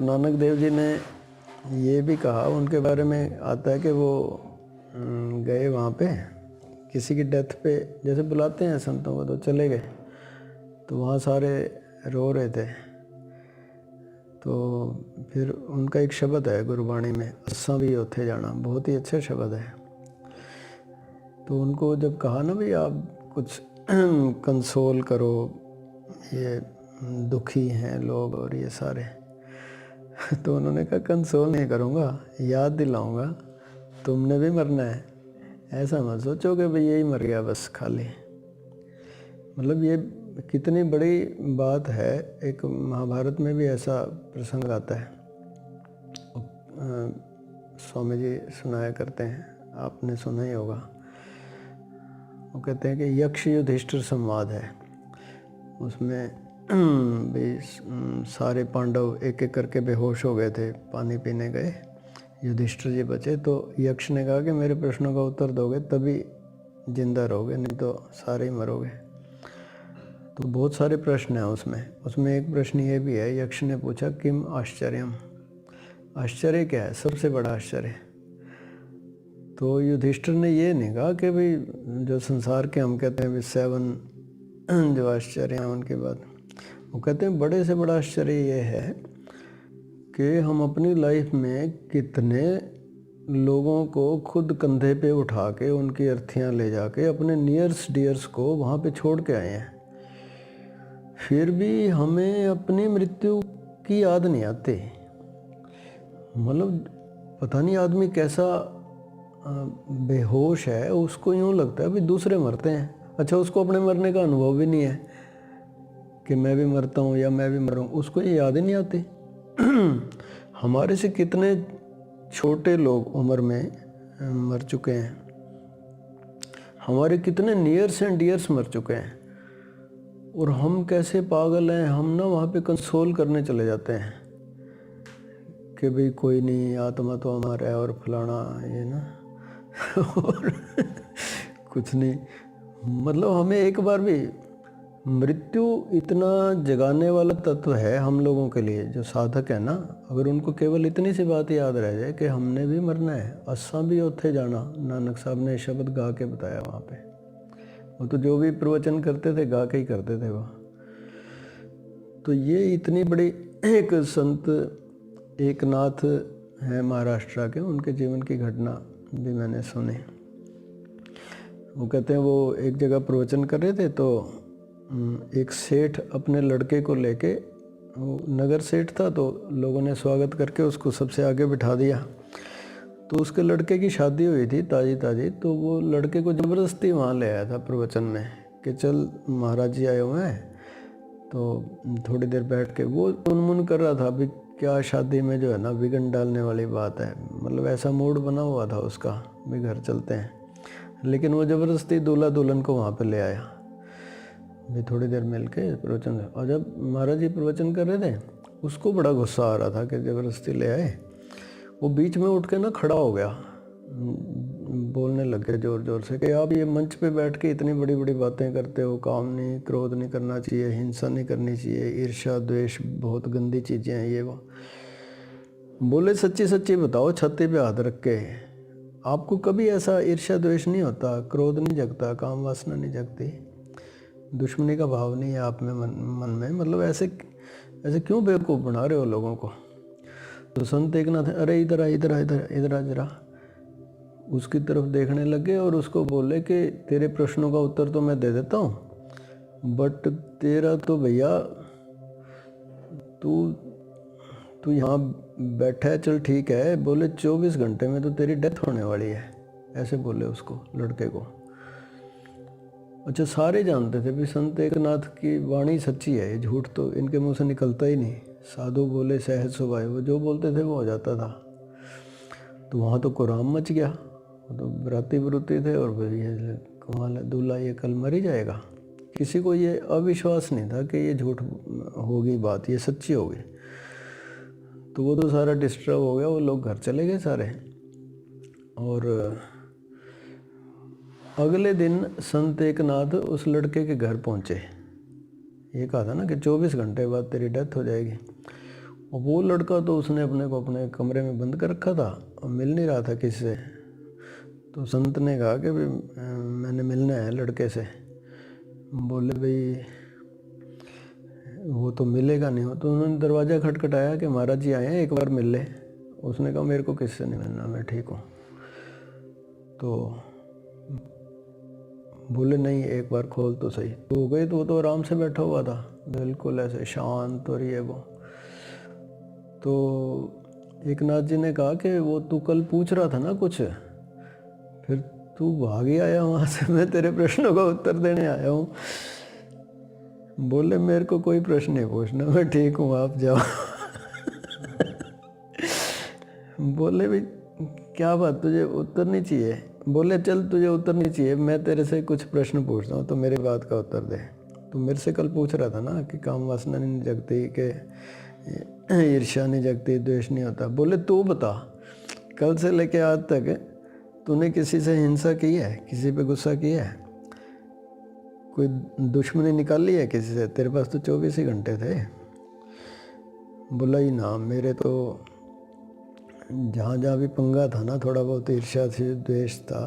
गुरु नानक देव जी ने ये भी कहा, उनके बारे में आता है कि वो गए वहाँ पे किसी की डेथ पे, जैसे बुलाते हैं संतों को, तो चले गए, तो वहाँ सारे रो रहे थे। तो फिर उनका एक शब्द है गुरबाणी में, असा भी उथे जाना, बहुत ही अच्छा शब्द है। तो उनको जब कहा ना भाई आप कुछ कंसोल करो, ये दुखी हैं लोग और ये सारे, तो उन्होंने कहा कंसोल नहीं करूँगा, याद दिलाऊँगा तुमने भी मरना है, ऐसा मत सोचो कि भाई यही मर गया बस खाली। मतलब ये कितनी बड़ी बात है। एक महाभारत में भी ऐसा प्रसंग आता है, स्वामी जी सुनाया करते हैं, आपने सुना ही होगा। वो कहते हैं कि यक्ष युधिष्ठिर संवाद है, उसमें भी सारे पांडव एक एक करके बेहोश हो गए थे, पानी पीने गए, युधिष्ठिर जी बचे। तो यक्ष ने कहा कि मेरे प्रश्नों का उत्तर दोगे तभी जिंदा रहोगे, नहीं तो सारे ही मरोगे। तो बहुत सारे प्रश्न हैं उसमें एक प्रश्न ये भी है, यक्ष ने पूछा किम आश्चर्यम, आश्चर्य क्या है, सबसे बड़ा आश्चर्य। तो युधिष्ठिर ने ये नहीं कहा कि भाई जो संसार के हम कहते हैं 7 जो आश्चर्य हैं उनके बाद, वो कहते हैं बड़े से बड़ा आश्चर्य ये है कि हम अपनी लाइफ में कितने लोगों को खुद कंधे पे उठा के उनकी अर्थियाँ ले जाके अपने नियर्स डियर्स को वहाँ पे छोड़ के आए हैं, फिर भी हमें अपनी मृत्यु की याद नहीं आती। मतलब पता नहीं आदमी कैसा बेहोश है, उसको यूँ लगता है भी दूसरे मरते हैं। अच्छा, उसको अपने मरने का अनुभव भी नहीं है कि मैं भी मरता हूँ या मैं भी मरूँ, उसको ये याद ही नहीं आती। हमारे से कितने छोटे लोग उम्र में मर चुके हैं, हमारे कितने नियर्स एंड डियर्स मर चुके हैं, और हम कैसे पागल हैं, हम ना वहाँ पे कंसोल करने चले जाते हैं कि भाई कोई नहीं, आत्मा तो हमारा है और फलाना ये ना और कुछ नहीं। मतलब हमें एक बार भी, मृत्यु इतना जगाने वाला तत्व है हम लोगों के लिए, जो साधक है ना, अगर उनको केवल इतनी सी बात याद रह जाए कि हमने भी मरना है, असा भी उथे जाना, नानक साहब ने शब्द गा के बताया वहाँ पे। वो तो जो भी प्रवचन करते थे गा के ही करते थे वह। तो ये इतनी बड़ी एक संत एकनाथ हैं महाराष्ट्र के, उनके जीवन की घटना भी मैंने सुनी। वो कहते हैं वो एक जगह प्रवचन कर रहे थे, तो एक सेठ अपने लड़के को लेके, वो नगर सेठ था, तो लोगों ने स्वागत करके उसको सबसे आगे बिठा दिया। तो उसके लड़के की शादी हुई थी ताज़ी, तो वो लड़के को ज़बरदस्ती वहाँ ले आया था प्रवचन में कि चल महाराज जी आए हुए हैं, तो थोड़ी देर बैठ के वो मुनमुन कर रहा था भी क्या शादी में जो है ना विघन डालने वाली बात है। मतलब ऐसा मूड बना हुआ था उसका भी घर चलते हैं, लेकिन वो ज़बरदस्ती दूल्हा दुल्हन को वहाँ पे ले आया भी थोड़ी देर मिल के प्रवचन। और जब महाराज जी प्रवचन कर रहे थे, उसको बड़ा गुस्सा आ रहा था कि ज़बरदस्ती ले आए। वो बीच में उठ के ना खड़ा हो गया, बोलने लग गया ज़ोर ज़ोर से कि आप ये मंच पे बैठ के इतनी बड़ी बड़ी बातें करते हो, काम नहीं, क्रोध नहीं करना चाहिए, हिंसा नहीं करनी चाहिए, ईर्ष्या द्वेष बहुत गंदी चीज़ें हैं ये वो। बोले सच्ची सच्ची बताओ, छाती पे हाथ रख के, आपको कभी ऐसा ईर्ष्या द्वेष नहीं होता, क्रोध नहीं जगता, काम वासना नहीं जगती, दुश्मनी का भाव नहीं है आप में मन में? मतलब ऐसे क्यों बेवकूफ़ बना रहे हो लोगों को? तो संत एकनाथ, अरे इधर आ जरा, उसकी तरफ देखने लगे और उसको बोले कि तेरे प्रश्नों का उत्तर तो मैं दे देता हूँ, बट तेरा तो भैया तू यहाँ बैठा है, चल ठीक है, बोले 24 घंटे में तो तेरी डेथ होने वाली है, ऐसे बोले उसको, लड़के को। अच्छा, सारे जानते थे भी संत एकनाथ की वाणी सच्ची है, ये झूठ तो इनके मुंह से निकलता ही नहीं। साधु बोले सहज स्वभाव, वो जो बोलते थे वो हो जाता था। तो वहाँ तो कोराम मच गया, वो तो बराती बरूती थे और ये कमाल है, दूल्हा ये कल मर ही जाएगा। किसी को ये अविश्वास नहीं था कि ये झूठ होगी बात, ये सच्ची होगी। तो वो तो सारा डिस्टर्ब हो गया, वो लोग घर चले गए सारे। और अगले दिन संत एकनाथ उस लड़के के घर पहुँचे। ये कहा था ना कि 24 घंटे बाद तेरी डेथ हो जाएगी। और वो लड़का तो उसने अपने को अपने कमरे में बंद कर रखा था और मिल नहीं रहा था किसी से। तो संत ने कहा कि भाई मैंने मिलना है लड़के से। बोले भाई वो तो मिलेगा नहीं। हो तो उन्होंने दरवाज़ा खटखटाया कि महाराज जी आए हैं, एक बार मिल ले। उसने कहा मेरे को किससे नहीं मिलना, मैं ठीक हूँ। तो बोले नहीं एक बार खोल तो सही। तो हो गई। तो वो तो आराम से बैठा हुआ था, बिल्कुल ऐसे शांत और ये वो। तो एक नाथ जी ने कहा कि वो तू कल पूछ रहा था ना कुछ, फिर तू भाग ही आया वहाँ से, मैं तेरे प्रश्नों का उत्तर देने आया हूँ। बोले मेरे को कोई प्रश्न नहीं पूछना, मैं ठीक हूँ, आप जाओ। बोले भाई क्या बात, तुझे उत्तर नहीं चाहिए? बोले चल तुझे उत्तर नहीं चाहिए, मैं तेरे से कुछ प्रश्न पूछता हूँ तो मेरी बात का उत्तर दे। तो मेरे से कल पूछ रहा था ना कि काम वासना नहीं जगती, कि ईर्ष्या नहीं जगती, द्वेष नहीं होता। बोले तू बता, कल से लेके आज तक तूने किसी से हिंसा की है, किसी पे गुस्सा किया है, कोई दुश्मनी निकाली है किसी से? तेरे पास तो 24 ही घंटे थे। बोला ही ना, मेरे तो जहाँ जहाँ भी पंगा था ना, थोड़ा बहुत ईर्ष्या थी, द्वेष था,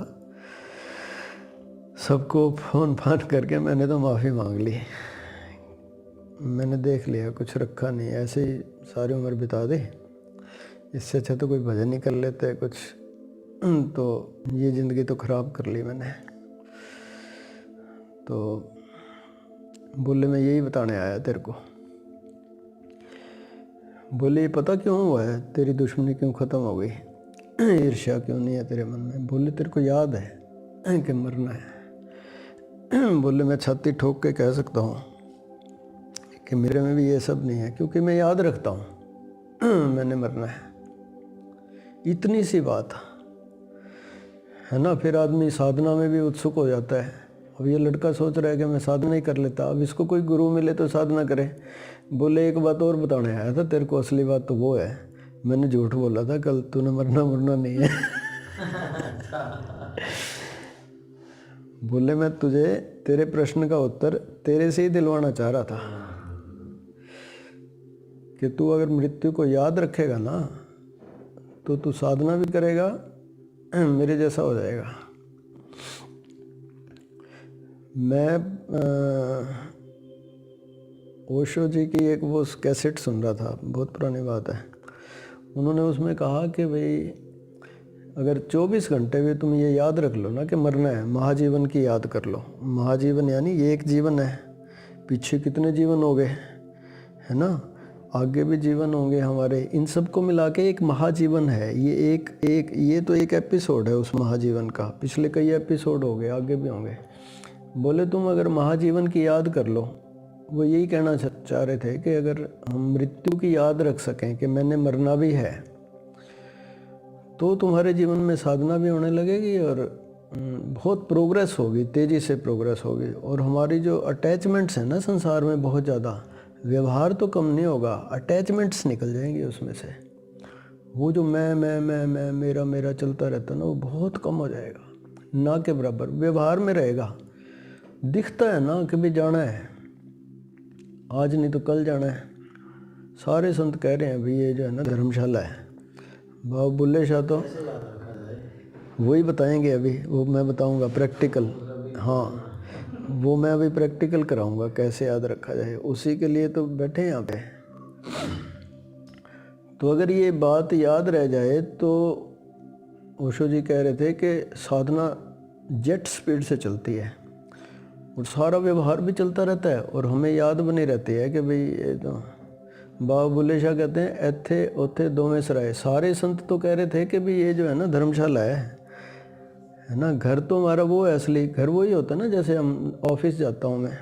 सबको फोन फान करके मैंने तो माफ़ी मांग ली। मैंने देख लिया कुछ रखा नहीं, ऐसे ही सारी उम्र बिता दी। इससे अच्छा तो कोई भजन ही कर लेते कुछ। तो ये ज़िंदगी तो ख़राब कर ली मैंने। तो बोले मैं यही बताने आया तेरे को। बोले ये पता क्यों हुआ है, तेरी दुश्मनी क्यों ख़त्म हो गई, ईर्ष्या क्यों नहीं है तेरे मन में? बोले तेरे को याद है कि मरना है। बोले मैं छाती ठोक के कह सकता हूँ कि मेरे में भी ये सब नहीं है, क्योंकि मैं याद रखता हूँ मैंने मरना है। इतनी सी बात है ना। फिर आदमी साधना में भी उत्सुक हो जाता है। अब ये लड़का सोच रहा है कि मैं साधना ही कर लेता, अब इसको कोई गुरु मिले तो साधना करे। बोले एक बात और बताने आया था तेरे को, असली बात तो वो है, मैंने झूठ बोला था कल, तूने मरना नहीं है। बोले मैं तुझे तेरे प्रश्न का उत्तर तेरे से ही दिलवाना चाह रहा था कि तू अगर मृत्यु को याद रखेगा ना तो तू साधना भी करेगा, मेरे जैसा हो जाएगा। मैं ओशो जी की एक वो कैसेट सुन रहा था, बहुत पुरानी बात है। उन्होंने उसमें कहा कि भाई अगर 24 घंटे भी तुम ये याद रख लो ना कि मरना है, महाजीवन की याद कर लो। महाजीवन यानी ये एक जीवन है, पीछे कितने जीवन हो गए, है ना, आगे भी जीवन होंगे हमारे, इन सब को मिला के एक महाजीवन है। ये तो एक एपिसोड है उस महाजीवन का, पिछले कई एपिसोड हो गए, आगे भी होंगे। बोले तुम अगर महाजीवन की याद कर लो, वो यही कहना चाह रहे थे कि अगर हम मृत्यु की याद रख सकें कि मैंने मरना भी है, तो तुम्हारे जीवन में साधना भी होने लगेगी और बहुत प्रोग्रेस होगी, तेज़ी से प्रोग्रेस होगी। और हमारी जो अटैचमेंट्स हैं ना संसार में, बहुत ज़्यादा, व्यवहार तो कम नहीं होगा, अटैचमेंट्स निकल जाएंगी उसमें से। वो जो मैं मेरा चलता रहता ना, वो बहुत कम हो जाएगा, ना के बराबर व्यवहार में रहेगा। दिखता है ना कि भी जाना है, आज नहीं तो कल जाना है। सारे संत कह रहे हैं भाई ये जो है ना धर्मशाला है। बाबा बुल्ले शाह तो वही बताएंगे अभी, वो मैं बताऊंगा प्रैक्टिकल। हाँ, वो मैं अभी प्रैक्टिकल कराऊंगा कैसे याद रखा जाए, उसी के लिए तो बैठे हैं यहाँ पे। तो अगर ये बात याद रह जाए तो ओशो जी कह रहे थे कि साधना जेट स्पीड से चलती है और सारा व्यवहार भी चलता रहता है और हमें याद बनी रहती है कि भाई ये तो बाबा बुल्ले शाह कहते हैं एथे ओथे दोवें सराय। सारे संत तो कह रहे थे कि भाई ये जो है ना धर्मशाला है ना। घर तो हमारा वो है, असली घर वही होता है ना। जैसे हम ऑफिस जाता हूँ मैं,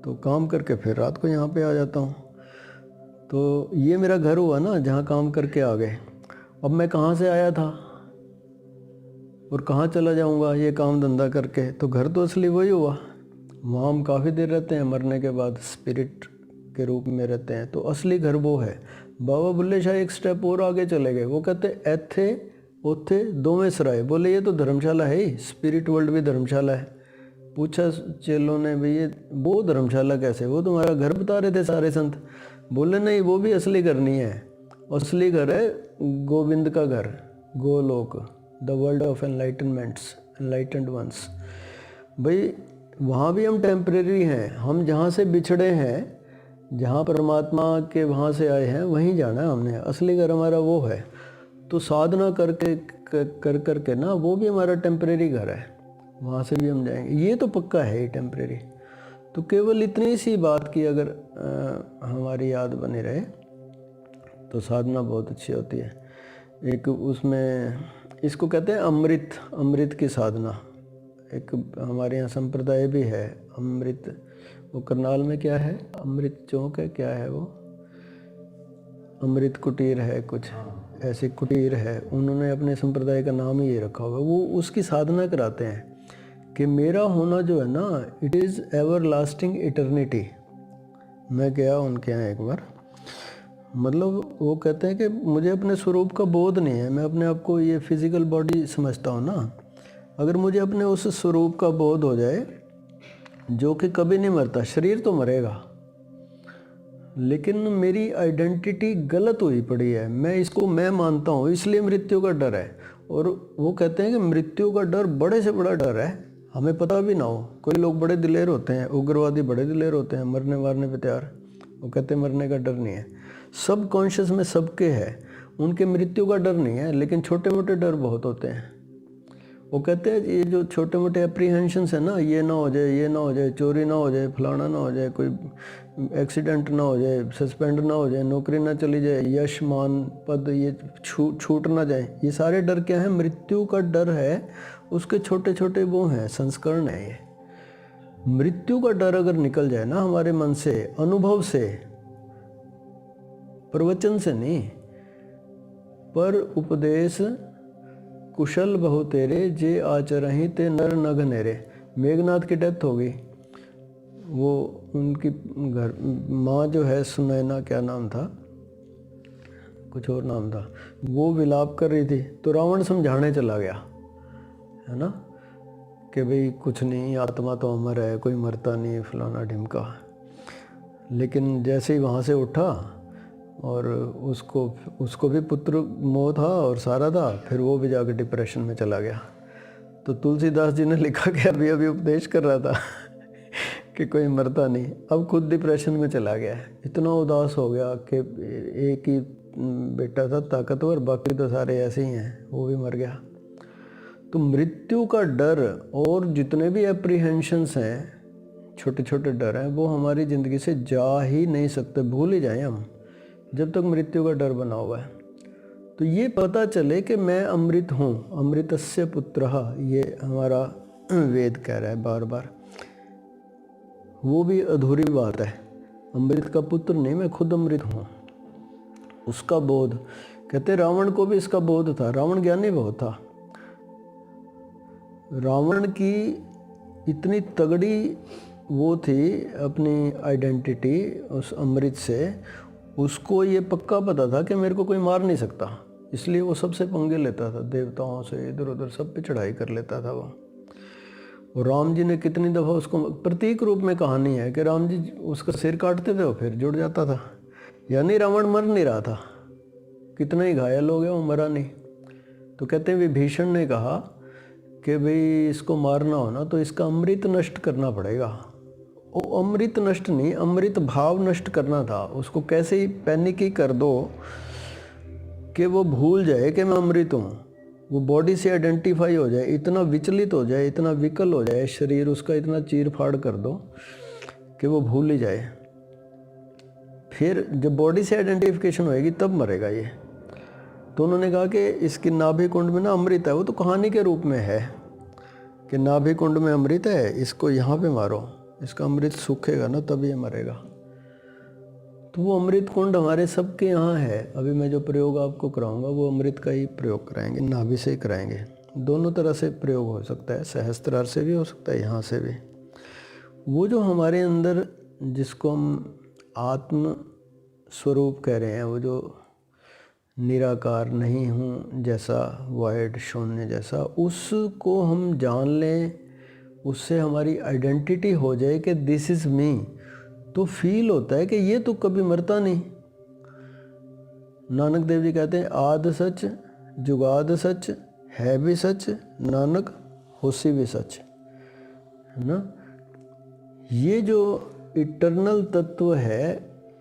तो काम करके फिर रात को यहाँ पे आ जाता हूँ, तो ये मेरा घर हुआ ना जहाँ काम करके आ गए। अब मैं कहाँ से आया था और कहाँ चला जाऊँगा ये काम धंधा करके, तो घर तो असली वही हुआ। वहाँ हम काफ़ी देर रहते हैं, मरने के बाद स्पिरिट के रूप में रहते हैं, तो असली घर वो है। बाबा बुल्ले शाह एक स्टेप और आगे चले गए, वो कहते एथे ओथे दोवें सराय। बोले ये तो धर्मशाला है ही, स्पिरिट वर्ल्ड भी धर्मशाला है। पूछा चेलों ने भाई ये वो धर्मशाला कैसे, वो तुम्हारा घर बता रहे थे सारे संत। बोले नहीं, वो भी असली घर नहीं है। असली घर है गोविंद का घर, Golok, the world of enlightenments, enlightened ones. भाई वहाँ भी हम टेम्परेरी हैं, हम जहाँ से बिछड़े हैं, जहाँ परमात्मा के वहाँ से आए हैं वहीं जाना है हमने, असली घर हमारा वो है। तो साधना करके कर के ना वो भी हमारा टेम्परेरी घर है, वहाँ से भी हम जाएंगे, ये तो पक्का है ही टेम्परेरी। तो केवल इतनी सी बात की अगर हमारी याद बनी रहे तो साधना बहुत अच्छी होती है। एक उसमें इसको कहते हैं अमृत, अमृत की साधना। एक हमारे यहाँ संप्रदाय भी है अमृत, वो करनाल में क्या है, अमृत चौक है, क्या है वो, अमृत कुटीर है, कुछ ऐसे कुटीर है, उन्होंने अपने संप्रदाय का नाम ही ये रखा हुआ है। वो उसकी साधना कराते हैं कि मेरा होना जो है ना, it is ever lasting eternity. मैं गया उनके यहाँ एक बार, मतलब वो कहते हैं कि मुझे अपने स्वरूप का बोध नहीं है, मैं अपने आप को ये फिज़िकल बॉडी समझता हूँ ना। अगर मुझे अपने उस स्वरूप का बोध हो जाए जो कि कभी नहीं मरता, शरीर तो मरेगा लेकिन मेरी आइडेंटिटी गलत हुई पड़ी है, मैं इसको मैं मानता हूँ, इसलिए मृत्यु का डर है। और वो कहते हैं कि मृत्यु का डर बड़े से बड़ा डर है, हमें पता भी ना हो। कोई लोग बड़े दिलेर होते हैं, उग्रवादी बड़े दिलेर होते हैं, मरने मारने पे तैयार, वो कहते हैं मरने का डर नहीं है। सब कॉन्शियस में सबके है, उनके मृत्यु का डर नहीं है, लेकिन छोटे मोटे डर बहुत होते हैं। वो कहते हैं ये जो छोटे मोटे एप्रीहेंशंस है ना, ये ना हो जाए, ये ना हो जाए, चोरी ना हो जाए, फलाना ना हो जाए, कोई एक्सीडेंट ना हो जाए, सस्पेंड ना हो जाए, नौकरी ना चली जाए, यश मान पद ये छूट ना जाए, ये सारे डर क्या है, मृत्यु का डर है। उसके छोटे छोटे वो हैं, संस्करण है ये। मृत्यु का डर अगर निकल जाए ना हमारे मन से, अनुभव से, प्रवचन से नहीं, पर उपदेश कुशल बहु तेरे जे आचरहि ते नर नग नेरे। मेघनाथ की डेथ हो गई, वो उनकी घर माँ जो है सुनैना, क्या नाम था, कुछ और नाम था, वो विलाप कर रही थी, तो रावण समझाने चला गया, है ना, कि भाई कुछ नहीं, आत्मा तो अमर है, कोई मरता नहीं, फलाना ढिमका। लेकिन जैसे ही वहाँ से उठा और उसको भी पुत्र मोह था और सारा था, फिर वो भी जाकर डिप्रेशन में चला गया। तो तुलसीदास जी ने लिखा कि अभी अभी उपदेश कर रहा था कि कोई मरता नहीं, अब खुद डिप्रेशन में चला गया, इतना उदास हो गया कि एक ही बेटा था ताकतवर, बाकी तो सारे ऐसे ही हैं, वो भी मर गया। तो मृत्यु का डर और जितने भी एप्रीहेंशंस हैं, छोटे छोटे डर हैं, वो हमारी ज़िंदगी से जा ही नहीं सकते, भूल ही जाएं हम जब तक मृत्यु का डर बना हुआ है। तो ये पता चले कि मैं अमृत हूँ, अमृतस्य पुत्रः, ये हमारा वेद कह रहा है बार बार, वो भी अधूरी बात है। अमृत का पुत्र नहीं, मैं खुद अमृत हूँ। उसका बोध, कहते रावण को भी इसका बोध था, रावण ज्ञानी बहुत था। रावण की इतनी तगड़ी वो थी अपनी आइडेंटिटी उस अमृत से, उसको ये पक्का पता था कि मेरे को कोई मार नहीं सकता, इसलिए वो सबसे पंगे लेता था, देवताओं से इधर उधर सब पे चढ़ाई कर लेता था वो। और राम जी ने कितनी दफ़ा उसको प्रतीक रूप में कहानी है कि राम जी उसका सिर काटते थे, वो फिर जुड़ जाता था, यानी रावण मर नहीं रहा था, कितना ही घायल हो गया, वो मरा नहीं। तो कहते हैं विभीषण ने कहा कि भाई इसको मारना हो ना तो इसका अमृत नष्ट करना पड़ेगा। वो अमृत नष्ट नहीं, अमृत भाव नष्ट करना था। उसको कैसे ही पैनिक ही कर दो कि वो भूल जाए कि मैं अमृत हूँ, वो बॉडी से आइडेंटिफाई हो जाए, इतना विचलित हो जाए, इतना विकल हो जाए शरीर उसका, इतना चीर फाड़ कर दो कि वो भूल ही जाए। फिर जब बॉडी से आइडेंटिफिकेशन होएगी तब मरेगा ये। तो उन्होंने कहा कि इसकी नाभि कुंड में ना अमृत है, वो तो कहानी के रूप में है कि नाभि कुंड में अमृत है, इसको यहाँ पे मारो, इसका अमृत सूखेगा ना तब ये मरेगा। तो वो अमृत कुंड हमारे सबके यहाँ है। अभी मैं जो प्रयोग आपको कराऊंगा वो अमृत का ही प्रयोग कराएंगे, नाभि से ही कराएंगे। दोनों तरह से प्रयोग हो सकता है, सहस्त्रार से भी हो सकता है, यहाँ से भी। वो जो हमारे अंदर जिसको हम आत्म स्वरूप कह रहे हैं, वो जो निराकार नहीं हूँ जैसा, वाइड शून्य जैसा, उसको हम जान लें, उससे हमारी आइडेंटिटी हो जाए कि दिस इज़ मी, तो फील होता है कि ये तो कभी मरता नहीं। नानक देव जी कहते हैं आद सच जुगाद सच है भी सच नानक होसी भी सच, है ना। ये जो इटर्नल तत्व है,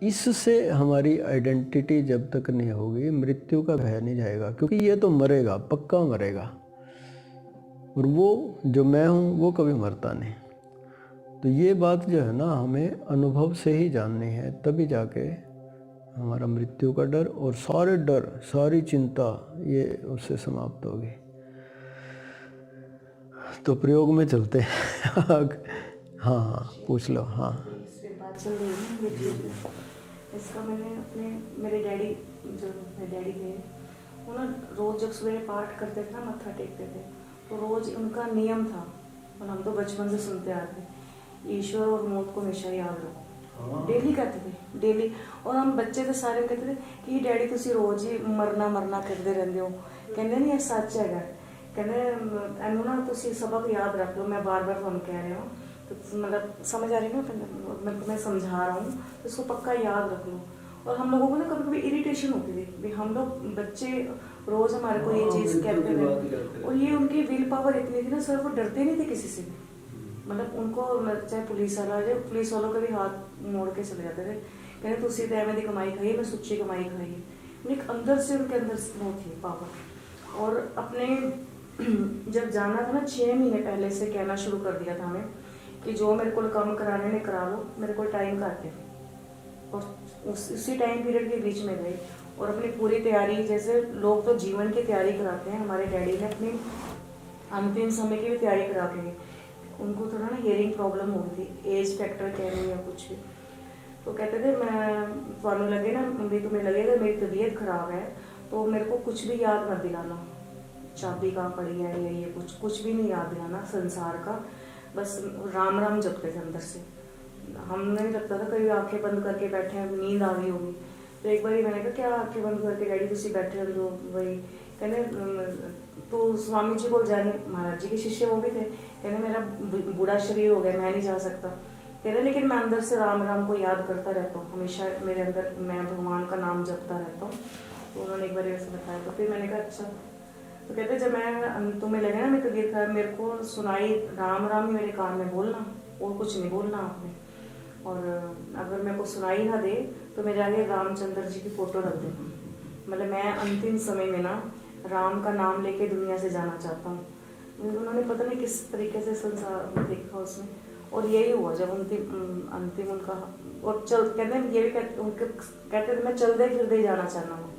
इससे हमारी आइडेंटिटी जब तक नहीं होगी मृत्यु का भय नहीं जाएगा, क्योंकि ये तो मरेगा, पक्का मरेगा, और वो जो मैं हूँ वो कभी मरता नहीं। तो ये बात जो है ना हमें अनुभव से ही जाननी है, तभी जाके हमारा मृत्यु का डर और सारे डर सारी चिंता ये उससे समाप्त होगी। तो प्रयोग में चलते हैं। हाँ पूछ लो। हाँ बात चल रही है मृत्यु की। इसका मैंने अपने मेरे डैडी थे वो ना रोज जब सुबह पाठ करते थे ना, मत्था टेकते थे, तो रोज उनका नियम था, और हम तो बचपन से सुनते आ रहे, ईश्वर और मौत को हमेशा याद रखो। डेली कहते थे, डेली। और हम बच्चे थे सारे कहते थे कि डैडी तुसी रोज ही मरना मरना करते रहते हो। कहते नहीं ये सच है, कहते एनू ना तुसी सबक याद रख लो। मैं बार बार तुम कह रहे हो, तो मतलब समझ आ रही है ना, मैं तुम्हें समझा रहा हूँ, तो इसको पक्का याद रख लो। और हम लोगों को ना कभी कभी इरिटेशन होती थी भी हम लोग बच्चे रोज हमारे को ये चीज़ कहते थे, और ये उनकी विल पावर इतनी थी ना सर, वो डरते नहीं थे किसी से। मतलब उनको चाहे पुलिस वाला जाए, पुलिस वालों के भी हाथ मोड़ के चले जाते थे, कहते तुसी तो एवं दी कमाई खाई, मैं सुच्ची कमाई खाई। एक अंदर से उनके अंदर वो थी पावर। और अपने जब जाना था ना 6 महीने पहले से कहना शुरू कर दिया था हमें कि जो मेरे को काम कराने में करा लो, मेरे को टाइम करके। और उसी टाइम पीरियड के बीच में गई और अपनी पूरी तैयारी, जैसे लोग तो जीवन की तैयारी कराते हैं, हमारे डैडी ने अपनी अंतिम समय की भी तैयारी करा के गए। उनको थोड़ा ना हियरिंग प्रॉब्लम हो गई थी, एज फैक्टर कह रही या कुछ भी। तो कहते थे मैं थानू लगे ना भी तुम्हें लगेगा मेरी तबीयत खराब है तो मेरे को कुछ भी याद मत दिलाना, चाबी कहाँ पड़ी है या ये कुछ भी नहीं याद दिलाना संसार का, बस राम राम जपते थे अंदर से। हमने नहीं लगता था, कभी आंखें बंद करके बैठे हैं, नींद आ गई होगी। तो एक बार मैंने कहा क्या आंखें बंद करके डैडी तुसी बैठे हो, जो वही कहने तो स्वामी जी को जाने, महाराज जी के शिष्य वो भी थे, कहने मेरा बूढ़ा शरीर हो गया, मैं नहीं जा सकता। कहते लेकिन मैं अंदर से राम राम को याद करता रहता हूँ, हमेशा मेरे अंदर मैं भगवान का नाम जपता रहता हूँ। तो उन्होंने एक बार ऐसे बताया, तो फिर मैंने कहा अच्छा। तो कहते जब मैं तुम्हें लगे ना मेरे तबीयत खराब, मेरे को सुनाई राम राम ही मेरे कान में बोलना, और कुछ नहीं बोलना आपने। और अगर मेरे को सुनाई ना दे तो मेरे आगे रामचंद्र जी की फोटो रख देना। मतलब मैं अंतिम समय में ना राम का नाम लेके दुनिया से जाना चाहता हूँ। उन्होंने पता नहीं किस तरीके से संसार देखा उसमें, और यही हुआ जब अंतिम उनका। और चल कहते ये भी कहते थे मैं चलते फिरते जाना चाहना हूँ,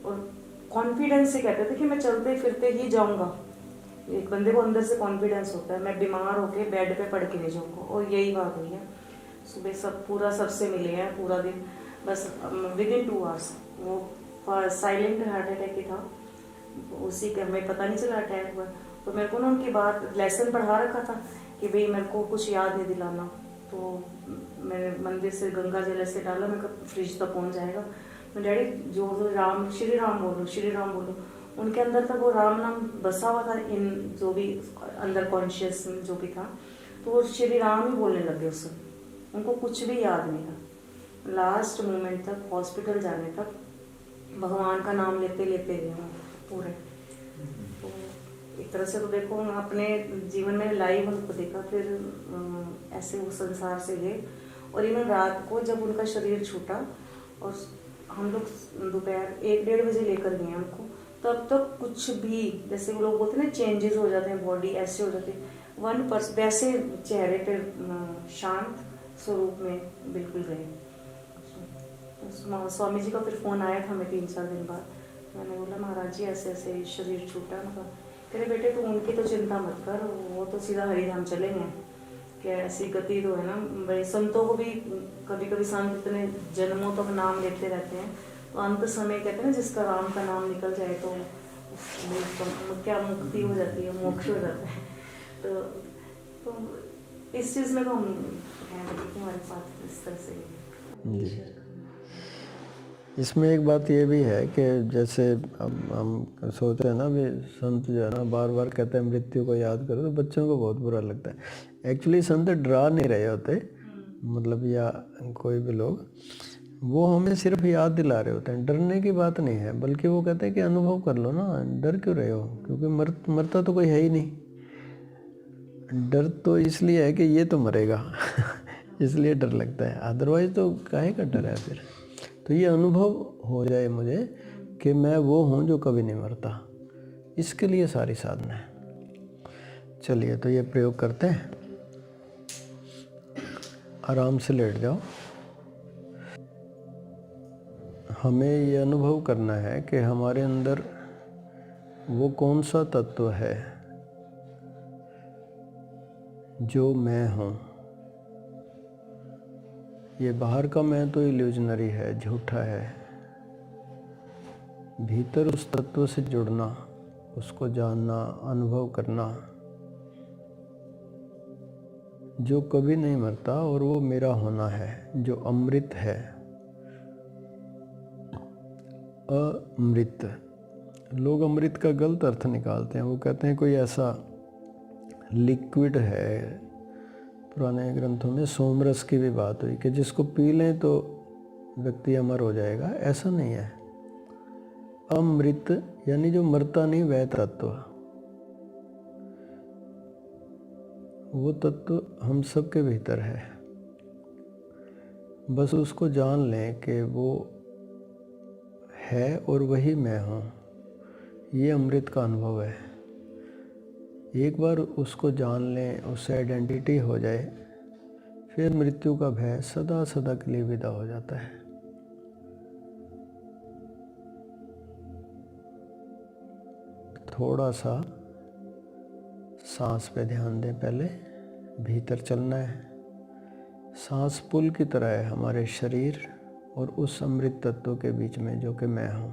और कॉन्फिडेंस से कहते थे कि मैं चलते फिरते ही जाऊँगा। एक बंदे को अंदर से कॉन्फिडेंस होता है, मैं बीमार होके बेड पे पड़ के नहीं जाऊँगा। और यही बात हुई है, सुबह सब पूरा सबसे मिले हैं पूरा दिन, बस विदिन 2 आवर्स। वो साइलेंट हार्ट अटैक ही था, उसी का हमें पता नहीं चला अटैक हुआ। तो मेरे को ना उनकी बात लेसन पढ़ा रखा था कि भाई मेरे को कुछ याद नहीं दिलाना। तो मैंने मंदिर से गंगा जल से डाला, मेरे को फ्रिज तक पहुंच जाएगा। मैं डैडी जो राम श्री राम बोलो, श्री राम बोलो। उनके अंदर तक वो राम नाम बसा हुआ था, इन जो भी अंदर कॉन्शियस जो भी था, तो वो श्री राम ही बोलने लगे उससे। उनको कुछ भी याद नहीं था, लास्ट मोमेंट तक हॉस्पिटल जाने तक भगवान का नाम लेते लेते गए पूरे। तो एक तरह से तो देखो अपने जीवन में लाइव उनको देखा, फिर ऐसे वो संसार से गए। और इवन रात को जब उनका शरीर छूटा और हम लोग दोपहर 1-1:30 बजे लेकर गए उनको, तब तक कुछ भी, जैसे वो लोग बोलते हैं ना चेंजेस हो जाते हैं, बॉडी ऐसे हो जाती है 1% वैसे चेहरे पे शांत स्वरूप में बिल्कुल गए। स्वामी जी का फिर फ़ोन आया था हमें 3-4 दिन बाद। मैंने बोला महाराज जी ऐसे ऐसे शरीर छूटा। उनका कह बेटे तू उनकी तो चिंता मत कर, वो तो सीधा हरिधाम चलेंगे। क्या ऐसी गति तो है ना भाई, संतों को भी कभी कभी संत इतने जन्मों तक नाम लेते रहते हैं, तो अंत समय कहते हैं ना जिसका राम का नाम निकल जाए तो क्या मुक्ति हो जाती है, मोक्ष हो जाता है। तो इस चीज़ में तो हम हमारे पास इस तरह से। इसमें एक बात ये भी है कि जैसे हम सोचते हैं ना भी संत जो है ना बार बार कहते हैं मृत्यु को याद करो, तो बच्चों को बहुत बुरा लगता है। एक्चुअली संत डरा नहीं रहे होते, मतलब या कोई भी लोग, वो हमें सिर्फ याद दिला रहे होते हैं। डरने की बात नहीं है, बल्कि वो कहते हैं कि अनुभव कर लो ना, डर क्यों रहे हो, क्योंकि मरता तो कोई है ही नहीं। डर तो इसलिए है कि ये तो मरेगा इसलिए डर लगता है, अदरवाइज तो काहे का डर है फिर। तो ये अनुभव हो जाए मुझे कि मैं वो हूँ जो कभी नहीं मरता, इसके लिए सारी साधना है। चलिए तो ये प्रयोग करते हैं। आराम से लेट जाओ। हमें ये अनुभव करना है कि हमारे अंदर वो कौन सा तत्व है जो मैं हूँ। ये बाहर का मैं तो इल्यूजनरी है, झूठा है। भीतर उस तत्व से जुड़ना, उसको जानना, अनुभव करना, जो कभी नहीं मरता, और वो मेरा होना है जो अमृत है। अमृत, लोग अमृत का गलत अर्थ निकालते हैं। वो कहते हैं कोई ऐसा लिक्विड है, पुराने ग्रंथों में सोमरस की भी बात हुई कि जिसको पी लें तो व्यक्ति अमर हो जाएगा। ऐसा नहीं है। अमृत यानी जो मरता नहीं, वह तत्व, वो तत्व हम सबके भीतर है। बस उसको जान लें कि वो है और वही मैं हूँ। ये अमृत का अनुभव है। एक बार उसको जान लें, उससे आइडेंटिटी हो जाए, फिर मृत्यु का भय सदा सदा के लिए विदा हो जाता है। थोड़ा सा सांस पे ध्यान दें। पहले भीतर चलना है। सांस पुल की तरह है हमारे शरीर और उस अमृत तत्व के बीच में जो कि मैं हूँ।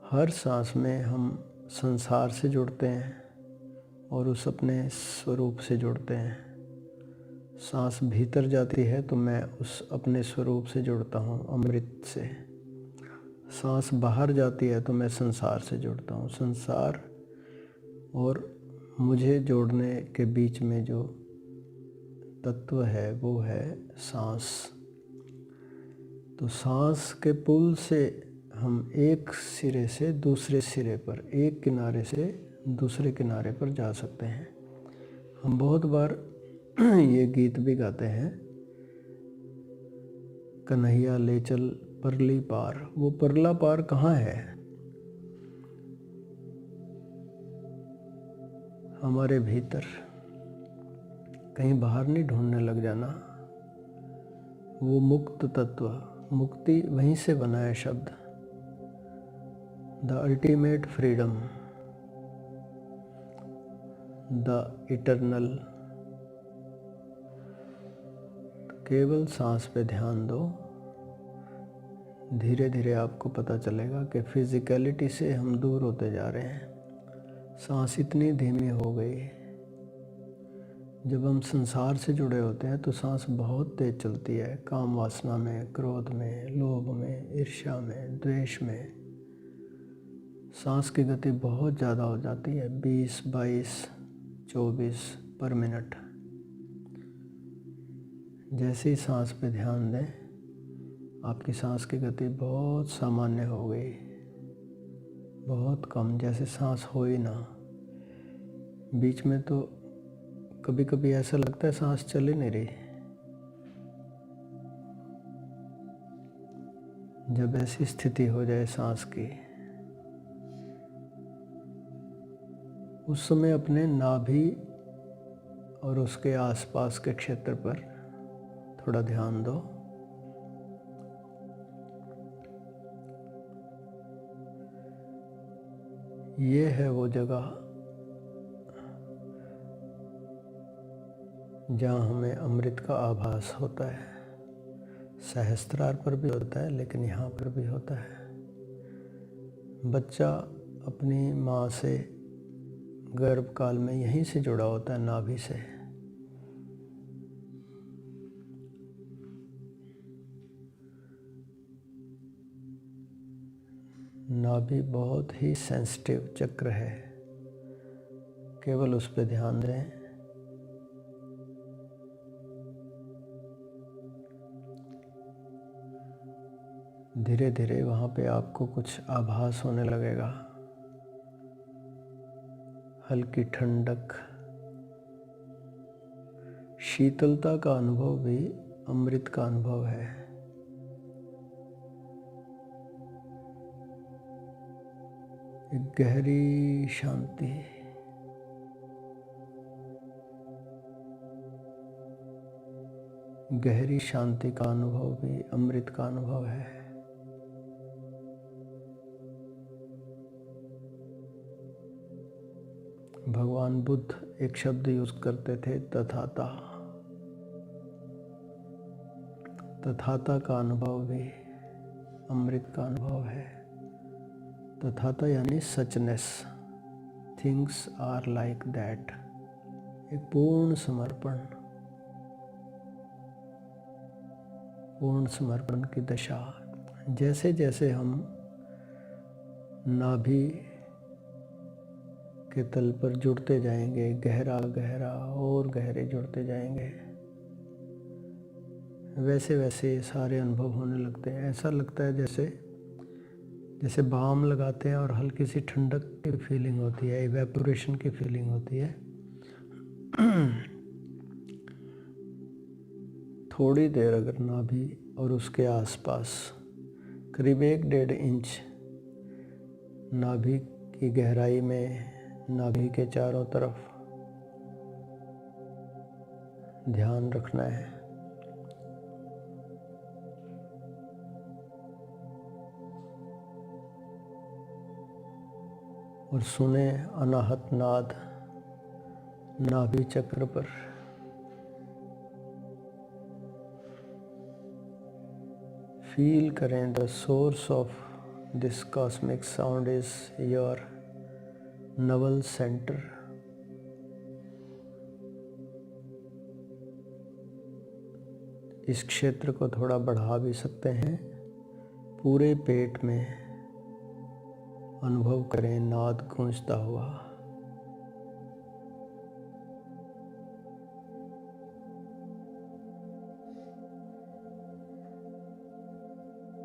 हर सांस में हम संसार से जुड़ते हैं और उस अपने स्वरूप से जुड़ते हैं। सांस भीतर जाती है तो मैं उस अपने स्वरूप से जुड़ता हूँ, अमृत से। सांस बाहर जाती है तो मैं संसार से जुड़ता हूँ। संसार और मुझे जोड़ने के बीच में जो तत्व है वो है सांस। तो सांस के पुल से हम एक सिरे से दूसरे सिरे पर, एक किनारे से दूसरे किनारे पर जा सकते हैं। हम बहुत बार ये गीत भी गाते हैं, कन्हैया ले चल परली पार। वो परला पार कहाँ है? हमारे भीतर। कहीं बाहर नहीं ढूंढने लग जाना। वो मुक्त तत्व, मुक्ति वहीं से बना है शब्द। The ultimate freedom, the eternal. केवल सांस पे ध्यान दो। धीरे धीरे आपको पता चलेगा कि फिजिकलिटी से हम दूर होते जा रहे हैं। सांस इतनी धीमी हो गई। जब हम संसार से जुड़े होते हैं तो सांस बहुत तेज चलती है। काम वासना में, क्रोध में, लोभ में, ईर्ष्या में, द्वेष में सांस की गति बहुत ज़्यादा हो जाती है, 20, 22, 24 पर मिनट। जैसे ही सांस पे ध्यान दें, आपकी सांस की गति बहुत सामान्य हो गई, बहुत कम, जैसे सांस हो ही ना। बीच में तो कभी कभी ऐसा लगता है सांस चल ही नहीं रही। जब ऐसी स्थिति हो जाए सांस की, उस समय अपने नाभि और उसके आसपास के क्षेत्र पर थोड़ा ध्यान दो। ये है वो जगह जहाँ हमें अमृत का आभास होता है। सहस्त्रार पर भी होता है, लेकिन यहाँ पर भी होता है। बच्चा अपनी माँ से गर्भकाल में यहीं से जुड़ा होता है, नाभि से। नाभि बहुत ही सेंसिटिव चक्र है। केवल उस पर ध्यान दें। धीरे धीरे वहाँ पे आपको कुछ आभास होने लगेगा, हल्की ठंडक, शीतलता का अनुभव भी अमृत का अनुभव है। एक गहरी शांति, गहरी शांति का अनुभव भी अमृत का अनुभव है। भगवान बुद्ध एक शब्द यूज करते थे, तथाता। तथाता का अनुभव भी अमृत का अनुभव है। तथाता यानी suchness, things are like that, एक पूर्ण समर्पण, पूर्ण समर्पण की दशा। जैसे जैसे हम नाभि के तल पर जुड़ते जाएंगे, गहरा गहरा और गहरे जुड़ते जाएंगे, वैसे वैसे सारे अनुभव होने लगते हैं। ऐसा लगता है जैसे जैसे बाम लगाते हैं और हल्की सी ठंडक की फीलिंग होती है, इवेपोरेशन की फीलिंग होती है। थोड़ी देर अगर नाभि और उसके आसपास करीब 1-1.5 इंच नाभि की गहराई में, नाभि के चारों तरफ ध्यान रखना है। और सुने अनाहत नाद नाभि चक्र पर। फील करें the source of this cosmic sound is your Naval centre. इस क्षेत्र को थोड़ा बढ़ा भी सकते हैं। पूरे पेट में अनुभव करें नाद गूंजता हुआ।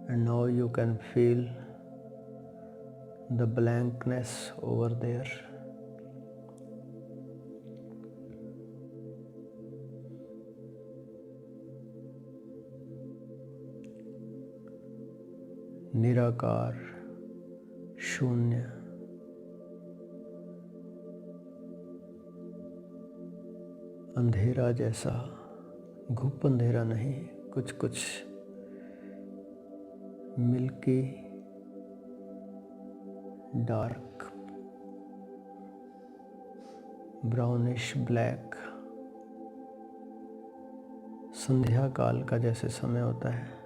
And now you can feel the blankness over there. निराकार, शून्य, अंधेरा जैसा, घुप अंधेरा नहीं, कुछ कुछ मिल्की डार्क, ब्राउनिश ब्लैक, संध्या काल का जैसे समय होता है।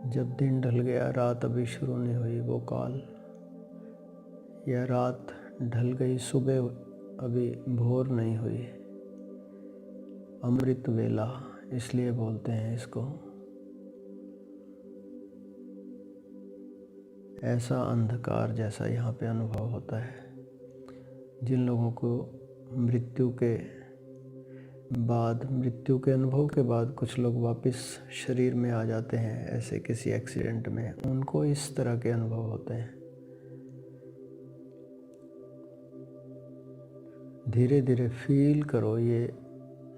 जब दिन ढल गया, रात अभी शुरू नहीं हुई, वो काल, या रात ढल गई, सुबह अभी भोर नहीं हुई, अमृत वेला इसलिए बोलते हैं इसको। ऐसा अंधकार जैसा यहाँ पे अनुभव होता है। जिन लोगों को मृत्यु के अनुभव के बाद कुछ लोग वापस शरीर में आ जाते हैं, ऐसे किसी एक्सीडेंट में, उनको इस तरह के अनुभव होते हैं। धीरे धीरे फील करो ये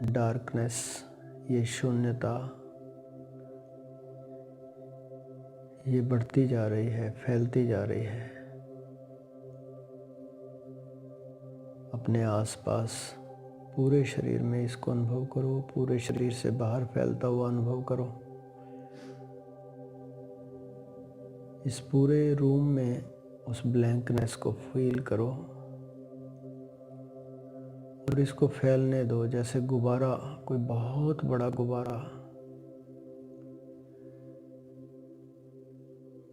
डार्कनेस, ये शून्यता, ये बढ़ती जा रही है, फैलती जा रही है। अपने आसपास पूरे शरीर में इसको अनुभव करो, पूरे शरीर से बाहर फैलता हुआ अनुभव करो। इस पूरे रूम में उस ब्लैंकनेस को फील करो और इसको फैलने दो जैसे गुब्बारा, कोई बहुत बड़ा गुब्बारा,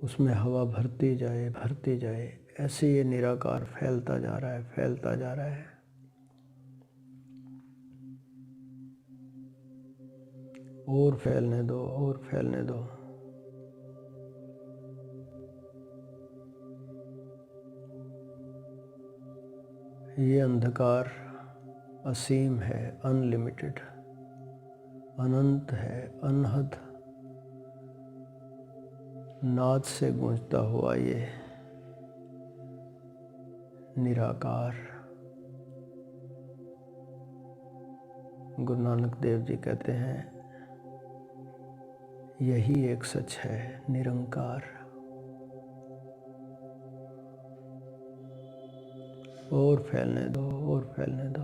उसमें हवा भरती जाए, ऐसे ये निराकार फैलता जा रहा है, फैलता जा रहा है। और फैलने दो, और फैलने दो। ये अंधकार असीम है, अनलिमिटेड, अनंत है, अनहद, नाद से गूंजता हुआ ये निराकार। गुरु नानक देव जी कहते हैं यही एक सच है, निरंकार। और फैलने दो, और फैलने दो।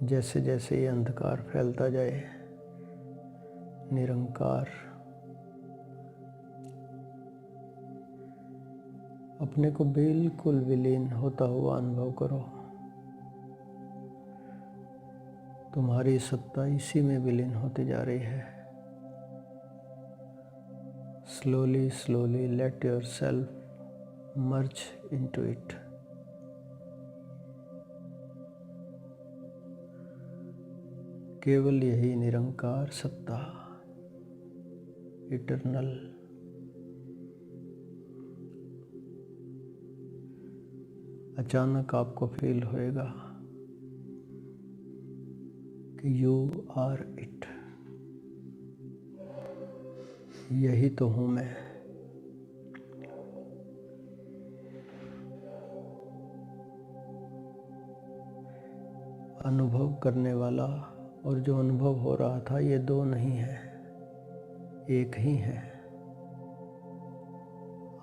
जैसे जैसे ये अंधकार फैलता जाए, निरंकार अपने को बिल्कुल विलीन होता हुआ अनुभव करो। तुम्हारी सत्ता इसी में विलीन होती जा रही है। Slowly slowly let your self merge into it. केवल यही निरंकार सत्ता, इटरनल, अचानक आपको फील होएगा कि यू आर इट। यही तो हूँ मैं। अनुभव करने वाला और जो अनुभव हो रहा था, ये दो नहीं है, एक ही है।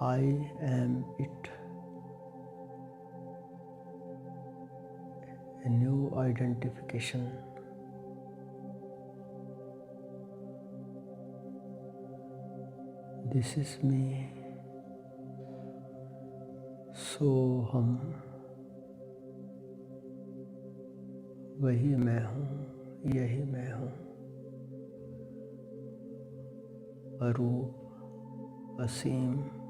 I am it. A new identification. This is me. सोहम, वही मैं हूँ, यही मैं हूँ। अरूप, असीम,